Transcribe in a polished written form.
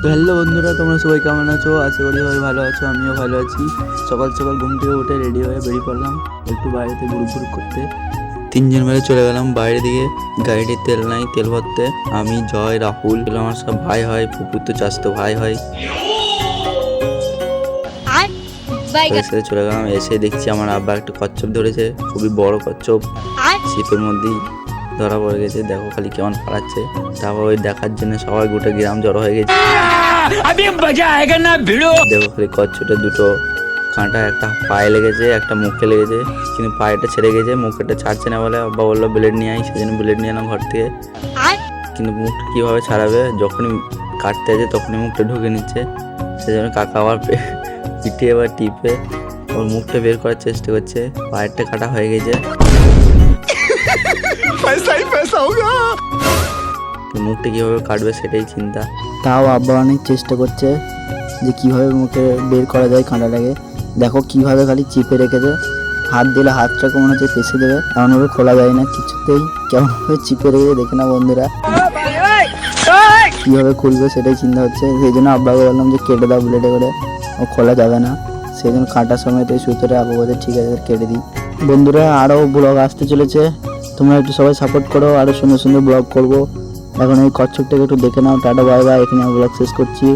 তো হ্যালো বন্ধুরা, তোমরা সবাই কেমন আছো? আশা করি সবাই ভালো আছো, আমিও ভালো আছি। সকাল সকাল ঘুম থেকে উঠে রেডি হয়ে বেরিয়ে পড়লাম একটু বাইরেতে ঘুরু করতে। তিনজন মিলে চলে গেলাম বাইরের দিকে। গাড়িতে তেল নাই, তেল ভরতে। আমি, জয়, রাহুল, আমার সব ভাই হয়, পুকুর তো চাষ তো ভাই হয়। সাথে চলে গেলাম। এসে দেখছি আমার আব্বা একটা কচ্ছপ ধরেছে, খুবই বড় কচ্ছপ, ছিপের মধ্যেই ধরা পড়ে গেছে। দেখো খালি কেমন পালাচ্ছে। তারপর ওই দেখার জন্য সবাই গোটা গ্রাম জড়ো হয়ে গেছে। দেখো খালি কচ্ছপটা দুটো কাঁটা, একটা পায়ে লেগেছে, একটা মুখে লেগেছে, কিন্তু পায়েটা ছেড়ে গেছে, মুখেটা ছাড়ছে না বলে আব্বা বললো ব্লেড নিয়ে আই, সেজন্য ব্লেড নিয়ে এলাম ঘর থেকে। কিন্তু মুখটা কীভাবে ছাড়াবে, যখনই কাটতে আছে তখনই মুখটা ঢুকে নিচ্ছে। সেজন্য কাকা আবার পিঠে এবার টিপে ওর মুখটা বের করার চেষ্টা করছে। পায়েরটা কাটা হয়ে গেছে, মুখটা কীভাবে কাটবে সেটাই চিন্তা। তাও আব্বা অনেক চেষ্টা করছে যে কীভাবে মুখে বের করা যায় কাঁটাটাকে। দেখো কীভাবে খালি চিপে রেখেছে, হাত দিলে হাতটাকে মনে হচ্ছে পেঁচে দেবে, এমনভাবে খোলা যায় না কিছুতেই, কেমনভাবে চিপে রেখে দেখে না বন্ধুরা। কীভাবে খুলবে সেটাই চিন্তা হচ্ছে। সেই জন্য আব্বাকে বললাম যে কেটে দাও ব্লেডে করে, ও খোলা যাবে না। সেই জন্য কাটার সময় তো এই সুতোটা আব্বা বলছে ঠিক আছে কেটে দিই। বন্ধুরা আরও ব্লগ আসতে চলেছে, তোমরা একটু সবাই সাপোর্ট করো, আরও সুন্দর সুন্দর ব্লগ করবো। এখন এই কচ্ছপটাকে একটু দেখে নাও। টাটা বাই বাই, এখানে ব্লগ শেষ করছি।